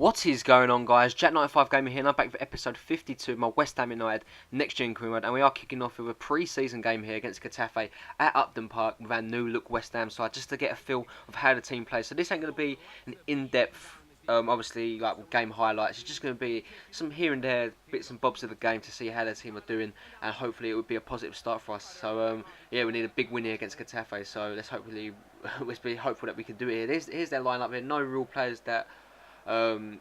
What is going on, guys? Jack95 Gamer here, and I'm back for episode 52 of my West Ham United Next Gen Career Mode, and we are kicking off with a pre-season game here against Getafe at Upton Park with our new look West Ham side, just to get a feel of how the team plays. So this ain't going to be an in-depth, obviously, like game highlights. It's just going to be some here and there bits and bobs of the game to see how the team are doing, and hopefully it would be a positive start for us. So yeah, we need a big win here against Getafe. So let's be hopeful that we can do it here. Here's their lineup here. No real players that um,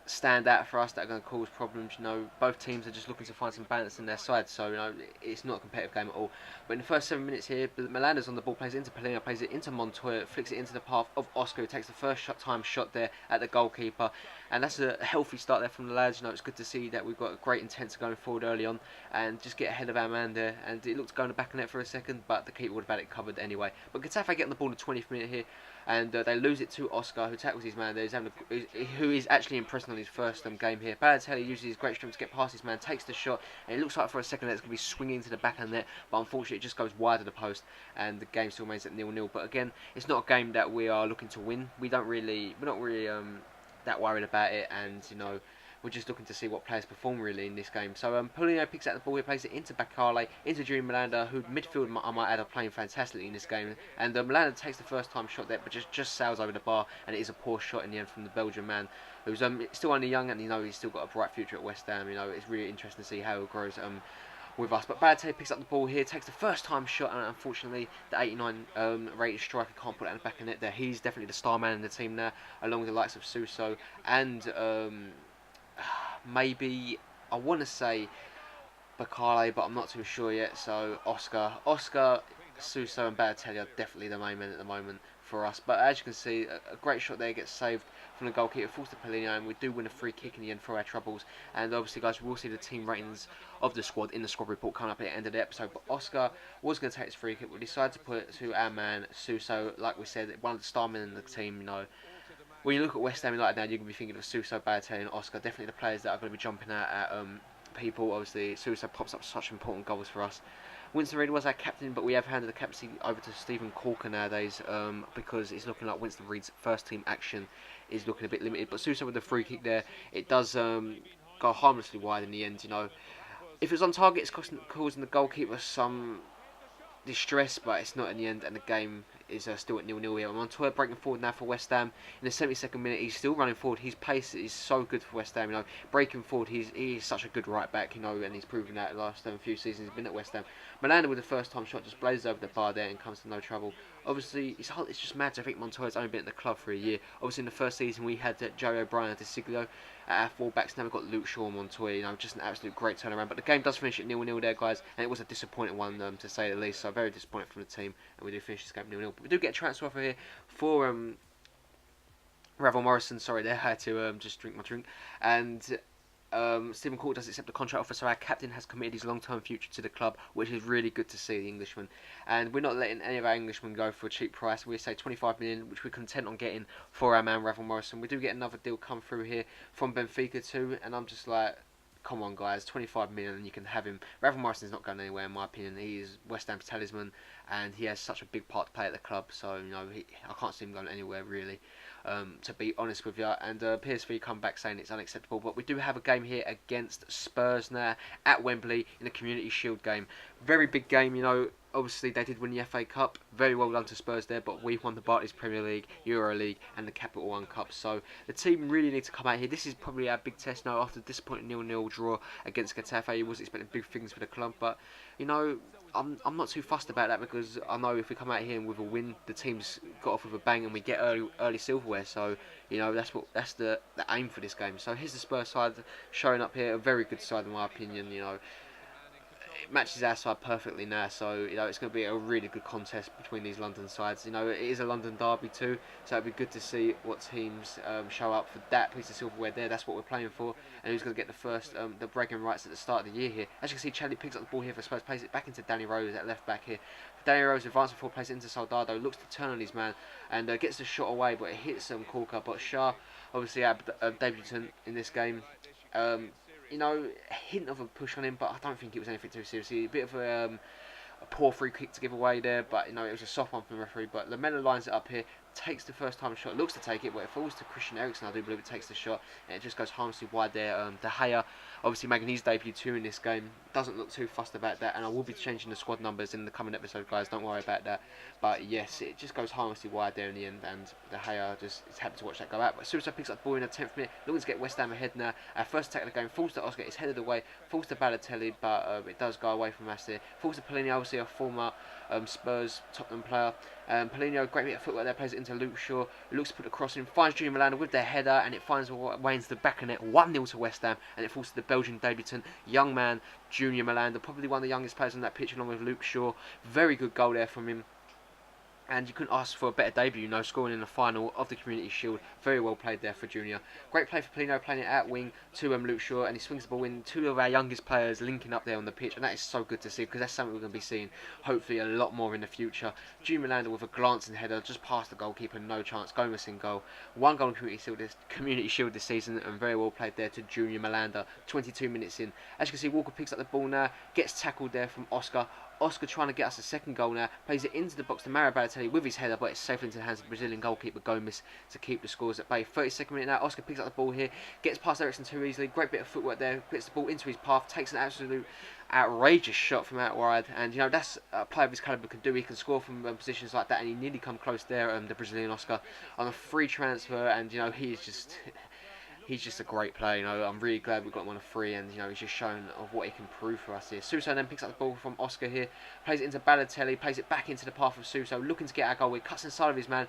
stand out for us that are going to cause problems. Both teams are just looking to find some balance in their side, so it's not a competitive game at all. But in the first 7 minutes here, Milanda's on the ball, plays it into Polina, plays it into Montoya, flicks it into the path of Oscar, who takes the first time shot there at the goalkeeper, and that's a healthy start there from the lads. It's good to see that we've got a great intent going forward early on and just get ahead of our man there. And it looked going to back of net for a second, but the keeper would have had it covered anyway. But Getafe get on the ball in the 20th minute here, and they lose it to Oscar, who tackles his man there, who is actually impressing on his first game here. Balotelli uses his great strength to get past his man, takes the shot, and it looks like for a second that it's going to be swinging to the back of the net, but unfortunately it just goes wide of the post, and the game still remains at 0-0. But again, it's not a game that we are looking to win. We're not really that worried about it, and we're just looking to see what players perform really in this game. So Polino picks out the ball, he plays it into Bakale, into Junior Milanda, who midfield I might add are playing fantastically in this game. And Milanda takes the first time shot there, but just sails over the bar, and it is a poor shot in the end from the Belgian man, who's still only young, and he's still got a bright future at West Ham. It's really interesting to see how it grows with us. But Balotelli picks up the ball here, takes the first time shot, and unfortunately the 89 rated striker can't put it in the back of net there. He's definitely the star man in the team now, along with the likes of Suso and maybe I want to say Bakale, but I'm not too sure yet. So Oscar, Suso and Balotelli are definitely the main men at the moment for us. But as you can see, a great shot there gets saved from the goalkeeper, falls to Polino, and we do win a free kick in the end for our troubles. And obviously, guys, we'll see the team ratings of the squad in the squad report coming up at the end of the episode. But Oscar was going to take his free kick, we decided to put it to our man Suso. Like we said, one of the star men in the team. When you look at West Ham United now, you're going to be thinking of Suso, Balotelli and Oscar. Definitely the players that are going to be jumping out at people. Obviously, Suso pops up such important goals for us. Winston Reid was our captain, but we have handed the captaincy over to Stephen Corker nowadays because it's looking like Winston Reid's first team action is looking a bit limited. But Suso with the free kick there, it does go harmlessly wide in the end. If it's on target, it's causing the goalkeeper some distress, but it's not in the end, and the game is still at 0-0 here. Montoya breaking forward now for West Ham in the 72nd minute. He's still running forward. His pace is so good for West Ham. Breaking forward, he is such a good right back. And he's proven that the last few seasons he's been at West Ham. Milanda with the first time shot just blazes over the bar there and comes to no trouble. Obviously, it's just mad to think Montoya's only been at the club for a year. Obviously, in the first season we had Joey O'Brien and DeSiglio at our full-backs. Now we've got Luke Shaw and Montoya. Just an absolute great turnaround. But the game does finish at 0-0 there, guys, and it was a disappointing one to say the least. So very disappointed from the team, and we do finish this game 0-0. But we do get a transfer offer here for Ravel Morrison. Sorry, there, I had to just drink my drink. And Stephen Court does accept the contract offer, so our captain has committed his long-term future to the club, which is really good to see, the Englishman. And we're not letting any of our Englishmen go for a cheap price. We say 25 million, which we're content on getting for our man Ravel Morrison. We do get another deal come through here from Benfica too, and I'm just like, come on, guys, 25 million and you can have him. Ravel Morrison's not going anywhere, in my opinion. He is West Ham's talisman, and he has such a big part to play at the club. So I can't see him going anywhere really. To be honest with you, and PSV come back saying it's unacceptable. But we do have a game here against Spurs now at Wembley in a Community Shield game. Very big game, Obviously, they did win the FA Cup. Very well done to Spurs there, but we won the Barclays Premier League, Euro League, and the Capital One Cup. So the team really need to come out here. This is probably our big test now after the disappointing 0-0 draw against Getafe. He was expecting big things for the club, but I'm not too fussed about that, because I know if we come out here with a win, the team's got off with a bang and we get early silverware. So that's the aim for this game. So here's the Spurs side showing up here, a very good side in my opinion. It matches our side perfectly now, so it's going to be a really good contest between these London sides. It is a London derby too, so it'd be good to see what teams show up for that piece of silverware there. That's what we're playing for, and who's going to get the bragging rights at the start of the year here. As you can see, Charlie picks up the ball here for Spurs, plays it back into Danny Rose at left back here. Danny Rose advances forward, plays it into Soldado, looks to turn on his man and gets the shot away, but it hits Corker. But Shah, obviously our debutant in this game, a hint of a push on him, but I don't think it was anything too serious. A bit of a A poor free kick to give away there, but it was a soft one from the referee. But Lamela lines it up here, takes the first time shot, looks to take it, but it falls to Christian Eriksen. I do believe it takes the shot, and it just goes harmlessly wide there. De Gea, obviously making his debut too in this game, doesn't look too fussed about that, and I will be changing the squad numbers in the coming episode, guys. Don't worry about that. But yes, it just goes harmlessly wide there in the end, and De Gea just is happy to watch that go out. But Suso picks up the ball in the 10th minute, looking to get West Ham ahead now. Our first attack of the game falls to Oscar, it's headed away, falls to Balotelli, but it does go away from us there. Falls to Pellegrini, obviously a former Spurs Tottenham player. Paulinho, great bit of footwork there, plays it into Luke Shaw, looks to put the cross in, finds Junior Milano with their header, and it finds way into the back of net, 1-0 to West Ham, and it falls to the Belgian debutant, young man, Junior Milano, probably one of the youngest players on that pitch along with Luke Shaw. Very good goal there from him. And you couldn't ask for a better debut, scoring in the final of the Community Shield. Very well played there for Junior. Great play for Pelino, playing it out wing to Luke Shaw, and he swings the ball in. Two of our youngest players linking up there on the pitch, and that is so good to see, because that's something we're going to be seeing hopefully a lot more in the future. Junior Milano with a glancing header, just past the goalkeeper, no chance. Gomez in goal. One goal in Community Shield this season, and very well played there to Junior Milano. 22 minutes in. As you can see, Walker picks up the ball now, gets tackled there from Oscar. Oscar trying to get us a second goal now, plays it into the box to Mario Balotelli with his header, but it's safely into the hands of the Brazilian goalkeeper Gomes to keep the scores at bay. 32nd minute now, Oscar picks up the ball here, gets past Eriksen too easily, great bit of footwork there, gets the ball into his path, takes an absolute outrageous shot from out wide, and that's a player of his calibre can do. He can score from positions like that, and he nearly come close there, the Brazilian Oscar, on a free transfer, and he's just he's just a great player. I'm really glad we got him on a free, and he's just shown of what he can prove for us here. Suso then picks up the ball from Oscar here, plays it into Balotelli, plays it back into the path of Suso, looking to get our goal. He cuts inside of his man,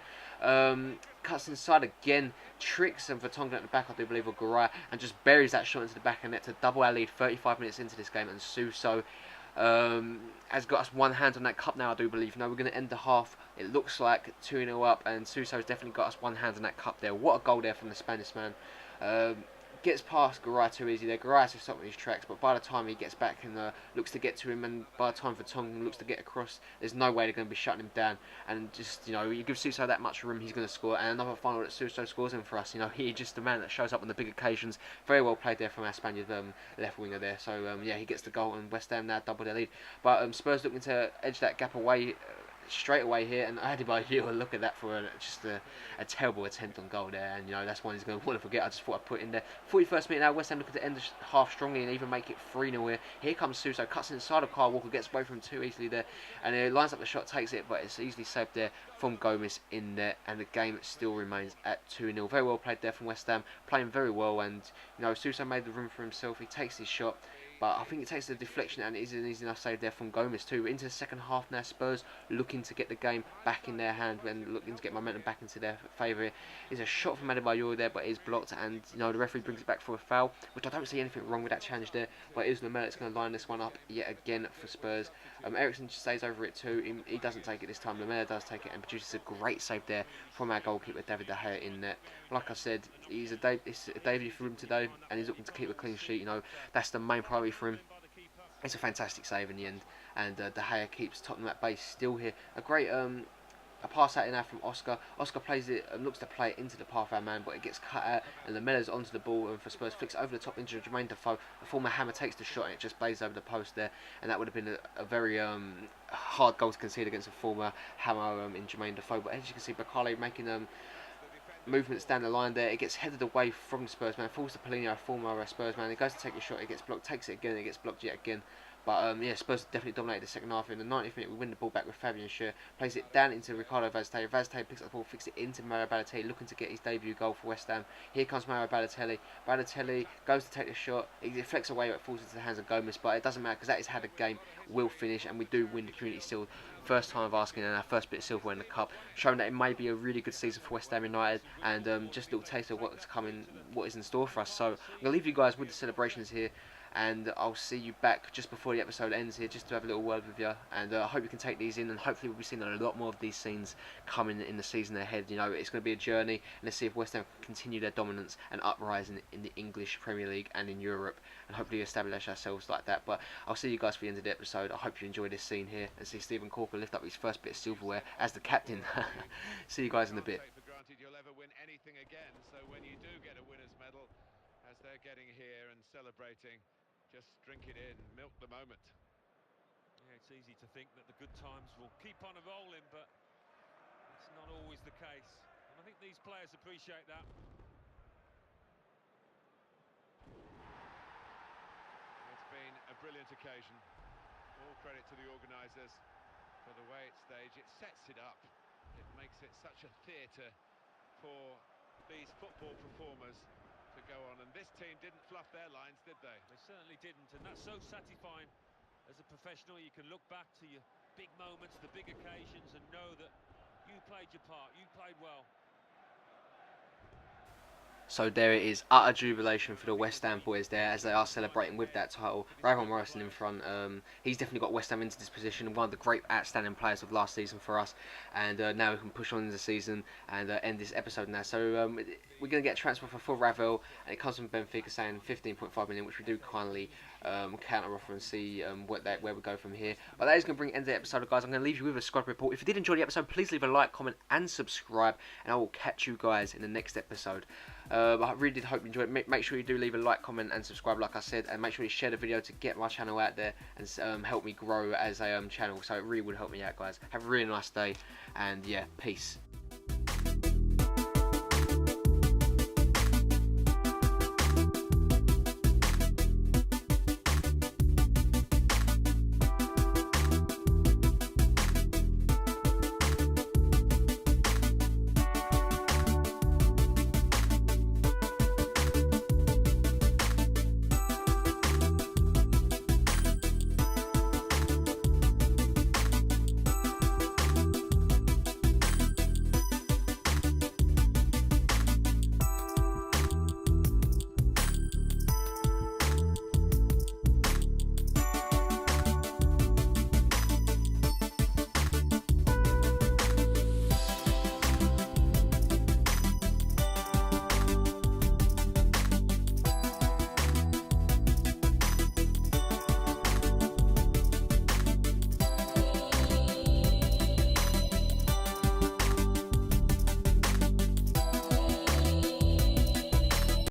cuts inside again, tricks and Vertonghen at the back, I do believe, or Garay, and just buries that shot into the back of net to double our lead 35 minutes into this game. And Suso has got us one hand on that cup now, I do believe. We're going to end the half, it looks like 2-0 up, and Suso's definitely got us one hand on that cup there. What a goal there from the Spanish man. Gets past Garay too easy there. Garay has to stop in his tracks, but by the time he gets back and looks to get to him, and by the time Vertonghen looks to get across, there's no way they're going to be shutting him down. And just, you give Suso that much room, he's going to score. And another final that Suso scores in for us. He's just the man that shows up on the big occasions. Very well played there from our Spaniard left winger there. So yeah, he gets the goal, and West Ham now double their lead. But Spurs looking to edge that gap away straight away here, and Adebayor, look at that for just a terrible attempt on goal there, and that's one he's going to want to forget. I just thought I'd put it in there. 41st minute now, West Ham looking to end the half strongly and even make it 3-0 here. Here comes Suso, cuts inside of Kyle Walker, gets away from him too easily there, and he lines up the shot, takes it, but it's easily saved there from Gomes in there, and the game still remains at 2-0. Very well played there from West Ham, playing very well, and Suso made the room for himself. He takes his shot, but I think it takes the deflection, and it is an easy enough save there from Gomes too. Into the second half now, Spurs looking to get the game back in their hand and looking to get momentum back into their favour. Is a shot from Adebayor there, but it is blocked, and the referee brings it back for a foul, which I don't see anything wrong with that challenge there. But it is Lamela that's going to line this one up yet again for Spurs. Eriksen stays over it too. He doesn't take it this time. Lamela does take it and produces a great save there from our goalkeeper David De Gea in net. Like I said, it's a debut for him today, and he's looking to keep a clean sheet. That's the main priority for him. It's a fantastic save in the end, and De Gea keeps Tottenham at base still here. A great a pass out in now from Oscar. Oscar plays it, looks to play it into the path of our man, but it gets cut out, and Lamela's onto the ball, and for Spurs flicks over the top into Jermaine Defoe. A former Hammer takes the shot, and it just blazes over the post there, and that would have been a very hard goal to concede against a former Hammer in Jermaine Defoe. But as you can see, Bakale making movements down the line there. It gets headed away from the Spurs man, falls to Paulinho, a former Spurs man. He goes to take a shot, it gets blocked, takes it again, it gets blocked yet again. But yeah, Spurs definitely dominated the second half. In the 90th minute, we win the ball back with Fabian Schär, plays it down into Ricardo Vaztey. Vaztey picks up the ball, flicks it into Mario Balotelli, looking to get his debut goal for West Ham. Here comes Mario Balotelli. Balotelli goes to take the shot. It deflects away, it falls into the hands of Gomes, but it doesn't matter because that is how the game will finish, and we do win the Community Shield. First time of asking, and our first bit of silverware in the cup, showing that it may be a really good season for West Ham United, and just a little taste of what's coming, what is in store for us. So I'm going to leave you guys with the celebrations here, and I'll see you back just before the episode ends here, just to have a little word with you, and I hope you can take these in, and hopefully we'll be seeing a lot more of these scenes coming in the season ahead. It's going to be a journey, and let's see if West Ham can continue their dominance and uprise in the English Premier League and in Europe, and hopefully establish ourselves like that. But I'll see you guys for the end of the episode. I hope you enjoy this scene here, and see Stephen Corker lift up his first bit of silverware as the captain. See you guys in a bit. You'll ever win anything again, so when you do get a winner's medal, as they're getting here and celebrating, just drink it in, milk the moment. It's easy to think that the good times will keep on rolling, but it's not always the case. And I think these players appreciate that. It's been a brilliant occasion. All credit to the organisers for the way it's staged. It sets it up. It makes it such a theatre for these football performers to go on. And this team didn't fluff their lines, did they? They certainly didn't, and that's so satisfying. As a professional, you can look back to your big moments, the big occasions, and know that you played your part, you played well. So there it is, utter jubilation for the West Ham boys there as they are celebrating with that title. Ravel Morrison in front, he's definitely got West Ham into this position, one of the great outstanding players of last season for us, and now we can push on in the season and end this episode now. So we're going to get a transfer for Ravel, and it comes from Benfica saying 15.5 million, which we do kindly counter offer and see where we go from here. But that is going to bring end of the episode, guys. I'm going to leave you with a squad report. If you did enjoy the episode, please leave a like, comment and subscribe, and I will catch you guys in the next episode. I really did hope you enjoyed it. Make sure you do leave a like, comment and subscribe like I said, and make sure you share the video to get my channel out there and help me grow as a channel. So it really would help me out, guys. Have a really nice day, and yeah, peace.